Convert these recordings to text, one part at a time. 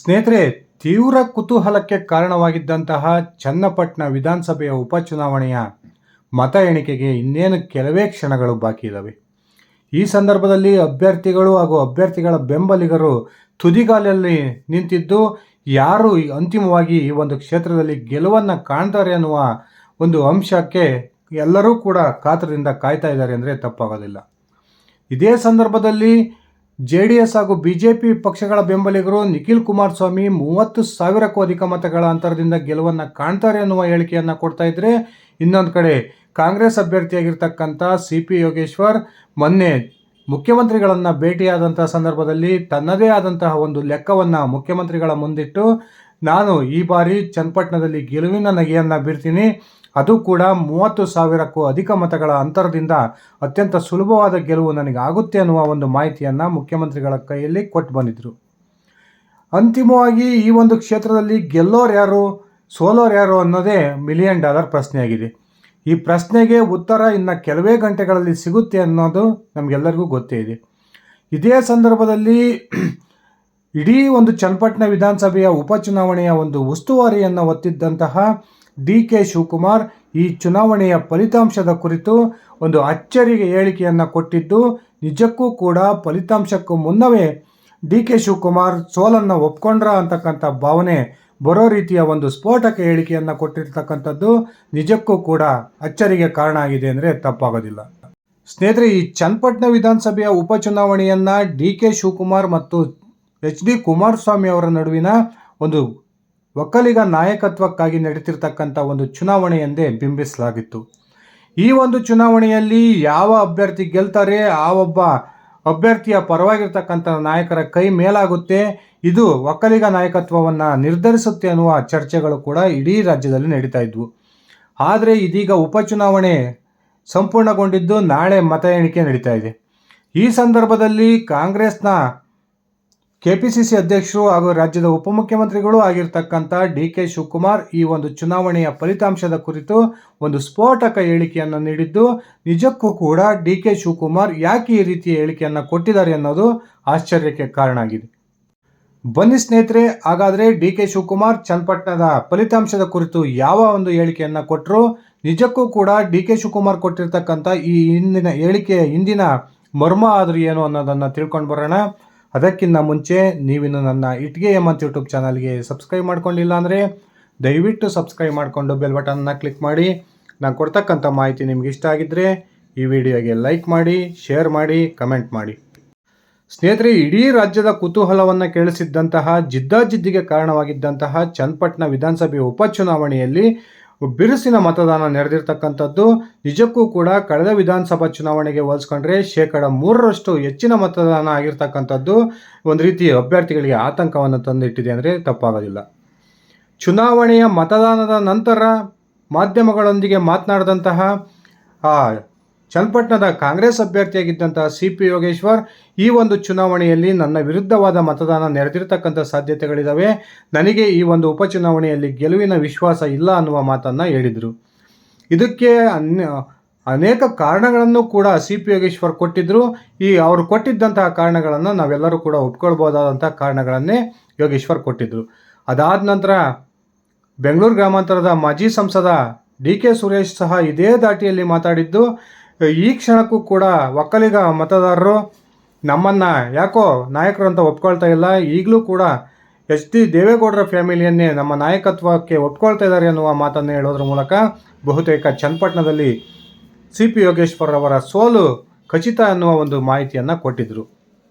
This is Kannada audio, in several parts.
ಸ್ನೇಹಿತರೆ, ತೀವ್ರ ಕುತೂಹಲಕ್ಕೆ ಕಾರಣವಾಗಿದ್ದಂತಹ ಚನ್ನಪಟ್ಟಣ ವಿಧಾನಸಭೆಯ ಉಪಚುನಾವಣೆಯ ಮತ ಎಣಿಕೆಗೆ ಇನ್ನೇನು ಕೆಲವೇ ಕ್ಷಣಗಳು ಬಾಕಿ ಇದ್ದಾವೆ. ಈ ಸಂದರ್ಭದಲ್ಲಿ ಅಭ್ಯರ್ಥಿಗಳು ಹಾಗೂ ಅಭ್ಯರ್ಥಿಗಳ ಬೆಂಬಲಿಗರು ತುದಿಗಾಲಲ್ಲಿ ನಿಂತಿದ್ದು ಯಾರು ಅಂತಿಮವಾಗಿ ಈ ಒಂದು ಕ್ಷೇತ್ರದಲ್ಲಿ ಗೆಲುವನ್ನು ಕಾಣ್ತಾರೆ ಅನ್ನುವ ಒಂದು ಅಂಶಕ್ಕೆ ಎಲ್ಲರೂ ಕೂಡ ಕಾತರದಿಂದ ಕಾಯ್ತಾ ಇದ್ದಾರೆ ಅಂದರೆ ತಪ್ಪಾಗೋದಿಲ್ಲ. ಇದೇ ಸಂದರ್ಭದಲ್ಲಿ JDS ಹಾಗೂ BJP ಪಕ್ಷಗಳ ಬೆಂಬಲಿಗರು ನಿಖಿಲ್ ಕುಮಾರಸ್ವಾಮಿ 30,000ಕ್ಕೂ ಅಧಿಕ ಮತಗಳ ಅಂತರದಿಂದ ಗೆಲುವನ್ನು ಕಾಣ್ತಾರೆ ಅನ್ನುವ ಹೇಳಿಕೆಯನ್ನು ಕೊಡ್ತಾ ಇದ್ರೆ, ಇನ್ನೊಂದು ಕಡೆ ಕಾಂಗ್ರೆಸ್ ಅಭ್ಯರ್ಥಿಯಾಗಿರ್ತಕ್ಕಂಥ CP ಯೋಗೇಶ್ವರ್ ಮೊನ್ನೆ ಮುಖ್ಯಮಂತ್ರಿಗಳನ್ನು ಭೇಟಿಯಾದಂಥ ಸಂದರ್ಭದಲ್ಲಿ ತನ್ನದೇ ಆದಂತಹ ಒಂದು ಲೆಕ್ಕವನ್ನು ಮುಖ್ಯಮಂತ್ರಿಗಳ ಮುಂದಿಟ್ಟು, ನಾನು ಈ ಬಾರಿ ಚನ್ನಪಟ್ಟಣದಲ್ಲಿ ಗೆಲುವಿನ ನಗೆಯನ್ನು ಬೀರ್ತೀನಿ, ಅದು ಕೂಡ 30,000ಕ್ಕೂ ಅಧಿಕ ಮತಗಳ ಅಂತರದಿಂದ ಅತ್ಯಂತ ಸುಲಭವಾದ ಗೆಲುವು ನನಗೆ ಆಗುತ್ತೆ ಅನ್ನುವ ಒಂದು ಮಾಹಿತಿಯನ್ನು ಮುಖ್ಯಮಂತ್ರಿಗಳ ಕೈಯಲ್ಲಿ ಕೊಟ್ಟು ಬಂದಿದ್ದರು. ಅಂತಿಮವಾಗಿ ಈ ಒಂದು ಕ್ಷೇತ್ರದಲ್ಲಿ ಗೆಲ್ಲೋರು ಯಾರು, ಸೋಲೋರು ಯಾರು ಅನ್ನೋದೇ $1 ಮಿಲಿಯನ್ ಪ್ರಶ್ನೆಯಾಗಿದೆ. ಈ ಪ್ರಶ್ನೆಗೆ ಉತ್ತರ ಇನ್ನು ಕೆಲವೇ ಗಂಟೆಗಳಲ್ಲಿ ಸಿಗುತ್ತೆ ಅನ್ನೋದು ನಮಗೆಲ್ಲರಿಗೂ ಗೊತ್ತೇ ಇದೆ. ಇದೇ ಸಂದರ್ಭದಲ್ಲಿ ಇಡೀ ಒಂದು ಚನ್ನಪಟ್ಟಣ ವಿಧಾನಸಭೆಯ ಉಪಚುನಾವಣೆಯ ಒಂದು ಉಸ್ತುವಾರಿಯನ್ನು ಹೊತ್ತಿದ್ದಂತಹ DK ಶಿವಕುಮಾರ್ ಈ ಚುನಾವಣೆಯ ಫಲಿತಾಂಶದ ಕುರಿತು ಒಂದು ಅಚ್ಚರಿಗೆ ಹೇಳಿಕೆಯನ್ನು ಕೊಟ್ಟಿದ್ದು, ನಿಜಕ್ಕೂ ಕೂಡ ಫಲಿತಾಂಶಕ್ಕೂ ಮುನ್ನವೇ DK ಶಿವಕುಮಾರ್ ಸೋಲನ್ನು ಒಪ್ಕೊಂಡ್ರ ಅಂತಕ್ಕಂಥ ಭಾವನೆ ಬರೋ ರೀತಿಯ ಒಂದು ಸ್ಫೋಟಕ ಹೇಳಿಕೆಯನ್ನು ಕೊಟ್ಟಿರ್ತಕ್ಕಂಥದ್ದು ನಿಜಕ್ಕೂ ಕೂಡ ಅಚ್ಚರಿಗೆ ಕಾರಣ ಆಗಿದೆ ಅಂದರೆ ತಪ್ಪಾಗೋದಿಲ್ಲ. ಸ್ನೇಹಿತರೆ, ಈ ಚನ್ನಪಟ್ಟಣ ವಿಧಾನಸಭೆಯ ಉಪಚುನಾವಣೆಯನ್ನು DK ಶಿವಕುಮಾರ್ ಮತ್ತು HD ಕುಮಾರಸ್ವಾಮಿ ಅವರ ನಡುವಿನ ಒಂದು ಒಕ್ಕಲಿಗ ನಾಯಕತ್ವಕ್ಕಾಗಿ ನಡೀತಿರ್ತಕ್ಕಂಥ ಒಂದು ಚುನಾವಣೆ ಎಂದೇ ಬಿಂಬಿಸಲಾಗಿತ್ತು. ಈ ಒಂದು ಚುನಾವಣೆಯಲ್ಲಿ ಯಾವ ಅಭ್ಯರ್ಥಿ ಗೆಲ್ತಾರೆ, ಆ ಒಬ್ಬ ಅಭ್ಯರ್ಥಿಯ ಪರವಾಗಿರ್ತಕ್ಕಂಥ ನಾಯಕರ ಕೈ ಮೇಲಾಗುತ್ತೆ, ಇದು ಒಕ್ಕಲಿಗ ನಾಯಕತ್ವವನ್ನು ನಿರ್ಧರಿಸುತ್ತೆ ಅನ್ನುವ ಚರ್ಚೆಗಳು ಕೂಡ ಇಡೀ ರಾಜ್ಯದಲ್ಲಿ ನಡೀತಾ ಇದ್ವು. ಆದರೆ ಇದೀಗ ಉಪಚುನಾವಣೆ ಸಂಪೂರ್ಣಗೊಂಡಿದ್ದು ನಾಳೆ ಮತ ಎಣಿಕೆ ನಡೀತಾ ಇದೆ. ಈ ಸಂದರ್ಭದಲ್ಲಿ ಕಾಂಗ್ರೆಸ್ನ KPCC ಅಧ್ಯಕ್ಷರು ಹಾಗೂ ರಾಜ್ಯದ ಉಪಮುಖ್ಯಮಂತ್ರಿಗಳು ಆಗಿರ್ತಕ್ಕಂಥ DK ಶಿವಕುಮಾರ್ ಈ ಒಂದು ಚುನಾವಣೆಯ ಫಲಿತಾಂಶದ ಕುರಿತು ಒಂದು ಸ್ಫೋಟಕ ಹೇಳಿಕೆಯನ್ನು ನೀಡಿದ್ದು, ನಿಜಕ್ಕೂ ಕೂಡ DK ಶಿವಕುಮಾರ್ ಯಾಕೆ ಈ ರೀತಿಯ ಹೇಳಿಕೆಯನ್ನು ಕೊಟ್ಟಿದ್ದಾರೆ ಅನ್ನೋದು ಆಶ್ಚರ್ಯಕ್ಕೆ ಕಾರಣ ಆಗಿದೆ. ಬನ್ನಿ ಸ್ನೇಹಿತರೆ, ಹಾಗಾದರೆ DK ಶಿವಕುಮಾರ್ ಚನ್ನಪಟ್ಟಣದ ಫಲಿತಾಂಶದ ಕುರಿತು ಯಾವ ಒಂದು ಹೇಳಿಕೆಯನ್ನು ಕೊಟ್ಟರು, ನಿಜಕ್ಕೂ ಕೂಡ DK ಶಿವಕುಮಾರ್ ಕೊಟ್ಟಿರ್ತಕ್ಕಂಥ ಈ ಹಿಂದಿನ ಮರ್ಮ ಆದರೂ ಏನು ಅನ್ನೋದನ್ನು ತಿಳ್ಕೊಂಡು ಬರೋಣ. ಅದಕ್ಕಿಂತ ಮುಂಚೆ ನೀವಿನ್ನು ನನ್ನ ಇಟ್ಗೆ ಹೇಮಂತ್ ಯೂಟ್ಯೂಬ್ ಚಾನಲ್ಗೆ ಸಬ್ಸ್ಕ್ರೈಬ್ ಮಾಡ್ಕೊಂಡಿಲ್ಲ ಅಂದರೆ ದಯವಿಟ್ಟು ಸಬ್ಸ್ಕ್ರೈಬ್ ಮಾಡಿಕೊಂಡು ಬೆಲ್ ಬಟನ್ನ ಕ್ಲಿಕ್ ಮಾಡಿ. ನಾನು ಕೊಡ್ತಕ್ಕಂಥ ಮಾಹಿತಿ ನಿಮ್ಗೆ ಇಷ್ಟ ಆಗಿದ್ದರೆ ಈ ವಿಡಿಯೋಗೆ ಲೈಕ್ ಮಾಡಿ, ಶೇರ್ ಮಾಡಿ, ಕಮೆಂಟ್ ಮಾಡಿ. ಸ್ನೇಹಿತರೆ, ಇಡೀ ರಾಜ್ಯದ ಕುತೂಹಲವನ್ನು ಕೇಳಿಸಿದ್ದಂತಹ ಜಿದ್ದಾಜಿದ್ದಿಗೆ ಕಾರಣವಾಗಿದ್ದಂತಹ ಚನ್ನಪಟ್ಟಣ ವಿಧಾನಸಭೆ ಉಪಚುನಾವಣೆಯಲ್ಲಿ ಬಿರುಸಿನ ಮತದಾನ ನಡೆದಿರ್ತಕ್ಕಂಥದ್ದು ನಿಜಕ್ಕೂ ಕೂಡ ಕಳೆದ ವಿಧಾನಸಭಾ ಚುನಾವಣೆಗೆ ಹೋಲಿಸ್ಕೊಂಡ್ರೆ 3% ಹೆಚ್ಚಿನ ಮತದಾನ ಆಗಿರ್ತಕ್ಕಂಥದ್ದು ಒಂದು ರೀತಿ ಅಭ್ಯರ್ಥಿಗಳಿಗೆ ಆತಂಕವನ್ನು ತಂದಿಟ್ಟಿದೆ ಅಂದರೆ ತಪ್ಪಾಗೋದಿಲ್ಲ. ಚುನಾವಣೆಯ ಮತದಾನದ ನಂತರ ಮಾಧ್ಯಮಗಳೊಂದಿಗೆ ಮಾತನಾಡಿದಂತಹ ಚನ್ನಪಟ್ಟಣದ ಕಾಂಗ್ರೆಸ್ ಅಭ್ಯರ್ಥಿಯಾಗಿದ್ದಂತಹ CP ಯೋಗೇಶ್ವರ್, ಈ ಒಂದು ಚುನಾವಣೆಯಲ್ಲಿ ನನ್ನ ವಿರುದ್ಧವಾದ ಮತದಾನ ನಡೆದಿರ್ತಕ್ಕಂಥ ಸಾಧ್ಯತೆಗಳಿದ್ದಾವೆ, ನನಗೆ ಈ ಒಂದು ಉಪಚುನಾವಣೆಯಲ್ಲಿ ಗೆಲುವಿನ ವಿಶ್ವಾಸ ಇಲ್ಲ ಅನ್ನುವ ಮಾತನ್ನು ಹೇಳಿದರು. ಇದಕ್ಕೆ ಅನೇಕ ಕಾರಣಗಳನ್ನು ಕೂಡ CP ಯೋಗೇಶ್ವರ್ ಕೊಟ್ಟಿದ್ದರು. ಅವರು ಕೊಟ್ಟಿದ್ದಂತಹ ಕಾರಣಗಳನ್ನು ನಾವೆಲ್ಲರೂ ಕೂಡ ಒಪ್ಕೊಳ್ಬೋದಾದಂಥ ಕಾರಣಗಳನ್ನೇ ಯೋಗೇಶ್ವರ್ ಕೊಟ್ಟಿದ್ದರು. ಅದಾದ ನಂತರ ಬೆಂಗಳೂರು ಗ್ರಾಮಾಂತರದ ಮಾಜಿ ಸಂಸದ DK ಸುರೇಶ್ ಸಹ ಇದೇ ದಾಟಿಯಲ್ಲಿ ಮಾತಾಡಿದ್ದು, ಈ ಕ್ಷಣಕ್ಕೂ ಕೂಡ ಒಕ್ಕಲಿಗ ಮತದಾರರು ನಮ್ಮನ್ನು ಯಾಕೋ ನಾಯಕರು ಅಂತ ಒಪ್ಕೊಳ್ತಾ ಇಲ್ಲ, ಈಗಲೂ ಕೂಡ HD ದೇವೇಗೌಡರ ಫ್ಯಾಮಿಲಿಯನ್ನೇ ನಮ್ಮ ನಾಯಕತ್ವಕ್ಕೆ ಒಪ್ಕೊಳ್ತಾ ಇದ್ದಾರೆ ಅನ್ನುವ ಮಾತನ್ನು ಹೇಳೋದ್ರ ಮೂಲಕ ಬಹುತೇಕ ಚನ್ನಪಟ್ಟಣದಲ್ಲಿ CP ಯೋಗೇಶ್ವರ್ ಅವರ ಸೋಲು ಖಚಿತ ಅನ್ನುವ ಒಂದು ಮಾಹಿತಿಯನ್ನು ಕೊಟ್ಟಿದ್ದರು.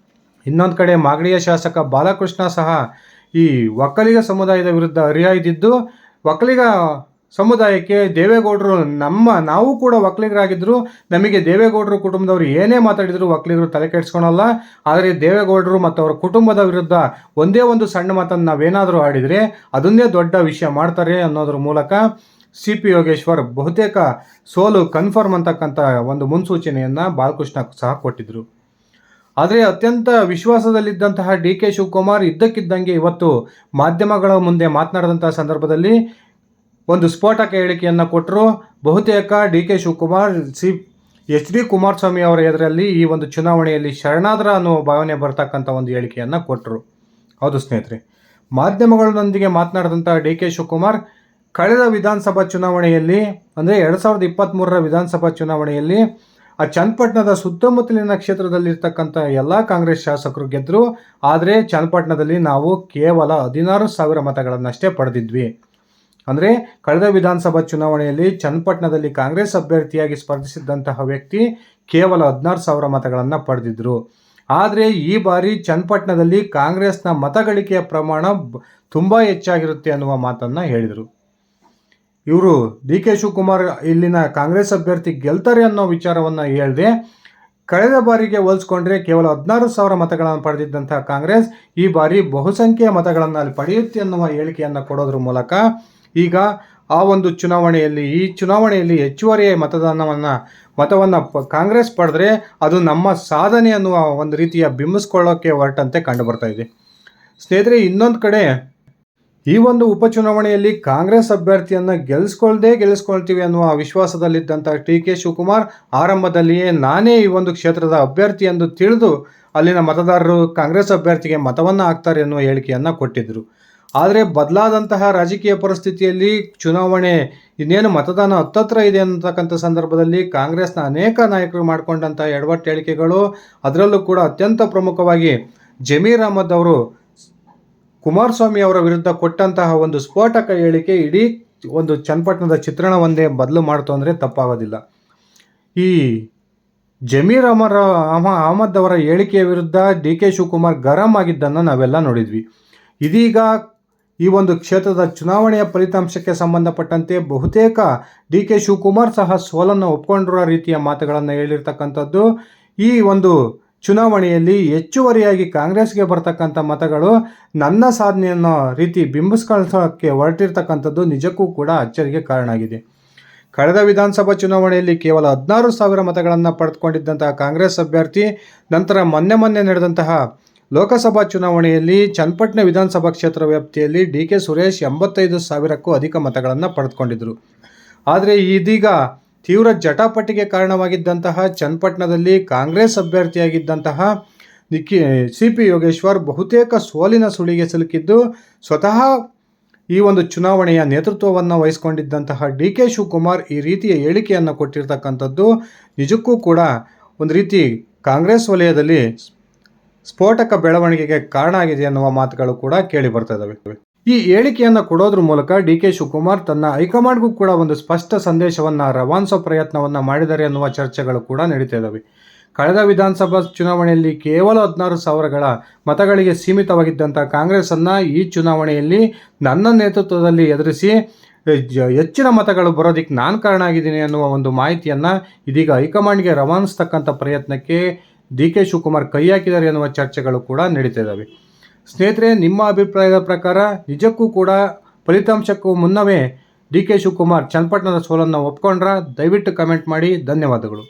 ಇನ್ನೊಂದು ಕಡೆ ಮಾಗಡಿಯ ಶಾಸಕ ಬಾಲಕೃಷ್ಣ ಸಹ ಈ ಒಕ್ಕಲಿಗ ಸಮುದಾಯದ ವಿರುದ್ಧ ಹರಿಹಾಯ್ದಿದ್ದು, ಒಕ್ಕಲಿಗ ಸಮುದಾಯಕ್ಕೆ ದೇವೇಗೌಡರು ನಾವು ಕೂಡ ಒಕ್ಕಲಿಗರಾಗಿದ್ದರು, ನಮಗೆ ದೇವೇಗೌಡರು ಕುಟುಂಬದವರು ಏನೇ ಮಾತಾಡಿದ್ರು ಒಕ್ಕಲಿಗರು ತಲೆ ಕೆಡಿಸ್ಕೊಳಲ್ಲ, ಆದರೆ ದೇವೇಗೌಡರು ಮತ್ತು ಅವರ ಕುಟುಂಬದ ವಿರುದ್ಧ ಒಂದೇ ಒಂದು ಸಣ್ಣ ಮಾತನ್ನು ನಾವೇನಾದರೂ ಆಡಿದರೆ ಅದನ್ನೇ ದೊಡ್ಡ ವಿಷಯ ಮಾಡ್ತಾರೆ ಅನ್ನೋದ್ರ ಮೂಲಕ CP ಯೋಗೇಶ್ವರ್ ಬಹುತೇಕ ಸೋಲು ಕನ್ಫರ್ಮ್ ಅಂತಕ್ಕಂಥ ಒಂದು ಮುನ್ಸೂಚನೆಯನ್ನು ಬಾಲಕೃಷ್ಣ ಸಹ ಕೊಟ್ಟಿದ್ದರು. ಆದರೆ ಅತ್ಯಂತ ವಿಶ್ವಾಸದಲ್ಲಿದ್ದಂತಹ DK ಶಿವಕುಮಾರ್ ಇದ್ದಕ್ಕಿದ್ದಂಗೆ ಇವತ್ತು ಮಾಧ್ಯಮಗಳ ಮುಂದೆ ಮಾತನಾಡಿದಂಥ ಸಂದರ್ಭದಲ್ಲಿ ಒಂದು ಸ್ಫೋಟಕ ಹೇಳಿಕೆಯನ್ನು ಕೊಟ್ಟರು. ಬಹುತೇಕ DK ಶಿವಕುಮಾರ್ HD ಕುಮಾರಸ್ವಾಮಿ ಅವರ ಎದುರಲ್ಲಿ ಈ ಒಂದು ಚುನಾವಣೆಯಲ್ಲಿ ಶರಣಾದ್ರ ಅನ್ನೋ ಭಾವನೆ ಬರ್ತಕ್ಕಂಥ ಒಂದು ಹೇಳಿಕೆಯನ್ನು ಕೊಟ್ಟರು. ಹೌದು ಸ್ನೇಹಿತರೆ, ಮಾಧ್ಯಮಗಳೊಂದಿಗೆ ಮಾತನಾಡಿದಂಥ ಡಿ ಕೆ ಶಿವಕುಮಾರ್ ಕಳೆದ ವಿಧಾನಸಭಾ ಚುನಾವಣೆಯಲ್ಲಿ ಅಂದರೆ 2023ರ ವಿಧಾನಸಭಾ ಚುನಾವಣೆಯಲ್ಲಿ ಆ ಚನ್ನಪಟ್ಟಣದ ಸುತ್ತಮುತ್ತಲಿನ ಕ್ಷೇತ್ರದಲ್ಲಿರ್ತಕ್ಕಂಥ ಎಲ್ಲ ಕಾಂಗ್ರೆಸ್ ಶಾಸಕರು ಗೆದ್ದರು. ಆದರೆ ಚನ್ನಪಟ್ಟಣದಲ್ಲಿ ನಾವು ಕೇವಲ 16,000 ಮತಗಳನ್ನಷ್ಟೇ ಪಡೆದಿದ್ವಿ. ಅಂದರೆ ಕಳೆದ ವಿಧಾನಸಭಾ ಚುನಾವಣೆಯಲ್ಲಿ ಚನ್ನಪಟ್ಟಣದಲ್ಲಿ ಕಾಂಗ್ರೆಸ್ ಅಭ್ಯರ್ಥಿಯಾಗಿ ಸ್ಪರ್ಧಿಸಿದ್ದಂತಹ ವ್ಯಕ್ತಿ ಕೇವಲ 16,000 ಮತಗಳನ್ನು ಪಡೆದಿದ್ದರು. ಆದರೆ ಈ ಬಾರಿ ಚನ್ನಪಟ್ಟಣದಲ್ಲಿ ಕಾಂಗ್ರೆಸ್ನ ಮತಗಳಿಕೆಯ ಪ್ರಮಾಣ ತುಂಬ ಹೆಚ್ಚಾಗಿರುತ್ತೆ ಅನ್ನುವ ಮಾತನ್ನು ಹೇಳಿದರು. ಇವರು ಡಿ ಕೆ ಶಿವಕುಮಾರ್ ಇಲ್ಲಿನ ಕಾಂಗ್ರೆಸ್ ಅಭ್ಯರ್ಥಿ ಗೆಲ್ತಾರೆ ಅನ್ನೋ ವಿಚಾರವನ್ನು ಹೇಳಿದೆ. ಕಳೆದ ಬಾರಿಗೆ ಹೋಲಿಸ್ಕೊಂಡ್ರೆ ಕೇವಲ 16,000 ಮತಗಳನ್ನು ಪಡೆದಿದ್ದಂಥ ಕಾಂಗ್ರೆಸ್ ಈ ಬಾರಿ ಬಹುಸಂಖ್ಯೆಯ ಮತಗಳನ್ನು ಅಲ್ಲಿ ಪಡೆಯುತ್ತೆ ಅನ್ನುವ ಹೇಳಿಕೆಯನ್ನು ಕೊಡೋದ್ರ ಮೂಲಕ ಈಗ ಆ ಒಂದು ಈ ಚುನಾವಣೆಯಲ್ಲಿ ಹೆಚ್ಚುವರಿ ಮತವನ್ನು ಕಾಂಗ್ರೆಸ್ ಪಡೆದ್ರೆ ಅದು ನಮ್ಮ ಸಾಧನೆ ಅನ್ನುವ ಒಂದು ರೀತಿಯ ಬಿಂಬಿಸ್ಕೊಳ್ಳೋಕ್ಕೆ ಹೊರಟಂತೆ ಕಂಡು ಬರ್ತಾ ಇದೆ. ಸ್ನೇಹಿತರೆ, ಇನ್ನೊಂದು ಕಡೆ ಈ ಒಂದು ಉಪಚುನಾವಣೆಯಲ್ಲಿ ಕಾಂಗ್ರೆಸ್ ಅಭ್ಯರ್ಥಿಯನ್ನು ಗೆಲ್ಲಿಸ್ಕೊಳ್ತೀವಿ ಅನ್ನುವ ವಿಶ್ವಾಸದಲ್ಲಿದ್ದಂಥ ಡಿ ಕೆ ಶಿವಕುಮಾರ್ ಆರಂಭದಲ್ಲಿಯೇ ನಾನೇ ಈ ಒಂದು ಕ್ಷೇತ್ರದ ಅಭ್ಯರ್ಥಿ ಎಂದು ತಿಳಿದು ಅಲ್ಲಿನ ಮತದಾರರು ಕಾಂಗ್ರೆಸ್ ಅಭ್ಯರ್ಥಿಗೆ ಮತವನ್ನು ಹಾಕ್ತಾರೆ ಎನ್ನುವ ಹೇಳಿಕೆಯನ್ನು ಕೊಟ್ಟಿದ್ದರು. ಆದರೆ ಬದಲಾದಂತಹ ರಾಜಕೀಯ ಪರಿಸ್ಥಿತಿಯಲ್ಲಿ ಚುನಾವಣೆ ಇನ್ನೇನು ಮತದಾನ ಹತ್ತತ್ರ ಇದೆ ಅನ್ನತಕ್ಕಂಥ ಸಂದರ್ಭದಲ್ಲಿ ಕಾಂಗ್ರೆಸ್ನ ಅನೇಕ ನಾಯಕರು ಮಾಡಿಕೊಂಡಂಥ ಎಡವಟ್ಟು ಹೇಳಿಕೆಗಳು, ಅದರಲ್ಲೂ ಕೂಡ ಅತ್ಯಂತ ಪ್ರಮುಖವಾಗಿ ಜಮೀರ್ ಅಹ್ಮದ್ ಅವರು ಕುಮಾರಸ್ವಾಮಿ ಅವರ ವಿರುದ್ಧ ಕೊಟ್ಟಂತಹ ಒಂದು ಸ್ಫೋಟಕ ಹೇಳಿಕೆ ಇಡೀ ಒಂದು ಚನ್ನಪಟ್ಟಣದ ಚಿತ್ರಣವನ್ನೇ ಬದಲು ಮಾಡ್ತು ಅಂದರೆ ತಪ್ಪಾಗೋದಿಲ್ಲ. ಈ ಜಮೀರ್ ಅಹ್ಮದ್ ಅವರ ಹೇಳಿಕೆಯ ವಿರುದ್ಧ ಡಿ ಕೆ ಶಿವಕುಮಾರ್ ಗರಂ ಆಗಿದ್ದನ್ನು ನಾವೆಲ್ಲ ನೋಡಿದ್ವಿ. ಇದೀಗ ಈ ಒಂದು ಕ್ಷೇತ್ರದ ಚುನಾವಣೆಯ ಫಲಿತಾಂಶಕ್ಕೆ ಸಂಬಂಧಪಟ್ಟಂತೆ ಬಹುತೇಕ ಡಿ ಕೆ ಶಿವಕುಮಾರ್ ಸಹ ಸೋಲನ್ನು ಒಪ್ಕೊಂಡಿರೋ ರೀತಿಯ ಮಾತುಗಳನ್ನು ಹೇಳಿರ್ತಕ್ಕಂಥದ್ದು. ಈ ಒಂದು ಚುನಾವಣೆಯಲ್ಲಿ ಹೆಚ್ಚುವರಿಯಾಗಿ ಕಾಂಗ್ರೆಸ್ಗೆ ಬರ್ತಕ್ಕಂಥ ಮತಗಳು ನನ್ನ ಸಾಧನೆ ಅನ್ನೋ ರೀತಿ ಬಿಂಬಿಸ್ಕೊಳ್ಳೋಕ್ಕೆ ಹೊರಟಿರ್ತಕ್ಕಂಥದ್ದು ನಿಜಕ್ಕೂ ಕೂಡ ಅಚ್ಚರಿಗೆ ಕಾರಣ ಆಗಿದೆ. ಕಳೆದ ವಿಧಾನಸಭಾ ಚುನಾವಣೆಯಲ್ಲಿ ಕೇವಲ 16,000 ಮತಗಳನ್ನು ಪಡೆದುಕೊಂಡಿದ್ದಂತಹ ಕಾಂಗ್ರೆಸ್ ಅಭ್ಯರ್ಥಿ ನಂತರ ಮೊನ್ನೆ ನಡೆದಂತಹ ಲೋಕಸಭಾ ಚುನಾವಣೆಯಲ್ಲಿ ಚನ್ನಪಟ್ಟಣ ವಿಧಾನಸಭಾ ಕ್ಷೇತ್ರ ವ್ಯಾಪ್ತಿಯಲ್ಲಿ ಡಿ ಕೆ ಸುರೇಶ್ 85,000ಕ್ಕೂ ಅಧಿಕ ಮತಗಳನ್ನು ಪಡೆದುಕೊಂಡಿದ್ದರು. ಆದರೆ ಇದೀಗ ತೀವ್ರ ಜಟಾಪಟಿಗೆ ಕಾರಣವಾಗಿದ್ದಂತಹ ಚನ್ನಪಟ್ಟಣದಲ್ಲಿ ಕಾಂಗ್ರೆಸ್ ಅಭ್ಯರ್ಥಿಯಾಗಿದ್ದಂತಹ ಸಿ ಪಿ ಯೋಗೇಶ್ವರ್ ಬಹುತೇಕ ಸೋಲಿನ ಸುಳಿಗೆ ಸಿಲುಕಿದ್ದು ಸ್ವತಃ ಈ ಒಂದು ಚುನಾವಣೆಯ ನೇತೃತ್ವವನ್ನು ವಹಿಸಿಕೊಂಡಿದ್ದಂತಹ ಡಿ ಕೆ ಶಿವಕುಮಾರ್ ಈ ರೀತಿಯ ಹೇಳಿಕೆಯನ್ನು ಕೊಟ್ಟಿರ್ತಕ್ಕಂಥದ್ದು ನಿಜಕ್ಕೂ ಕೂಡ ಒಂದು ರೀತಿ ಕಾಂಗ್ರೆಸ್ ವಲಯದಲ್ಲಿ ಸ್ಫೋಟಕ ಬೆಳವಣಿಗೆಗೆ ಕಾರಣ ಆಗಿದೆ ಅನ್ನುವ ಮಾತುಗಳು ಕೂಡ ಕೇಳಿ ಬರ್ತಾ ಇದ್ದಾವೆ. ಈ ಹೇಳಿಕೆಯನ್ನು ಕೊಡೋದ್ರ ಮೂಲಕ ಡಿ ಕೆ ಶಿವಕುಮಾರ್ ತನ್ನ ಹೈಕಮಾಂಡ್ಗೂ ಕೂಡ ಒಂದು ಸ್ಪಷ್ಟ ಸಂದೇಶವನ್ನು ರವಾನಿಸೋ ಪ್ರಯತ್ನವನ್ನು ಮಾಡಿದ್ದಾರೆ ಅನ್ನುವ ಚರ್ಚೆಗಳು ಕೂಡ ನಡೀತಾ ಇದ್ದಾವೆ. ಕಳೆದ ವಿಧಾನಸಭಾ ಚುನಾವಣೆಯಲ್ಲಿ ಕೇವಲ 16,000 ಮತಗಳಿಗೆ ಸೀಮಿತವಾಗಿದ್ದಂಥ ಕಾಂಗ್ರೆಸ್ಸನ್ನು ಈ ಚುನಾವಣೆಯಲ್ಲಿ ನನ್ನ ನೇತೃತ್ವದಲ್ಲಿ ಎದುರಿಸಿ ಹೆಚ್ಚಿನ ಮತಗಳು ಬರೋದಕ್ಕೆ ನಾನು ಕಾರಣ ಆಗಿದ್ದೀನಿ ಅನ್ನುವ ಒಂದು ಮಾಹಿತಿಯನ್ನು ಇದೀಗ ಹೈಕಮಾಂಡ್ಗೆ ರವಾನಿಸ್ತಕ್ಕಂಥ ಪ್ರಯತ್ನಕ್ಕೆ ಡಿ ಕೆ ಶಿವಕುಮಾರ್ ಕೈ ಹಾಕಿದ್ದಾರೆ ಎನ್ನುವ ಚರ್ಚೆಗಳು ಕೂಡ ನಡೀತಾ ಇದ್ದಾವೆ. ಸ್ನೇಹಿತರೆ, ನಿಮ್ಮ ಅಭಿಪ್ರಾಯದ ಪ್ರಕಾರ ನಿಜಕ್ಕೂ ಕೂಡ ಫಲಿತಾಂಶಕ್ಕೂ ಮುನ್ನವೇ ಡಿ ಕೆ ಶಿವಕುಮಾರ್ ಚನ್ನಪಟ್ಟಣದ ಸೋಲನ್ನು ಒಪ್ಕೊಂಡ್ರ? ದಯವಿಟ್ಟು ಕಮೆಂಟ್ ಮಾಡಿ. ಧನ್ಯವಾದಗಳು.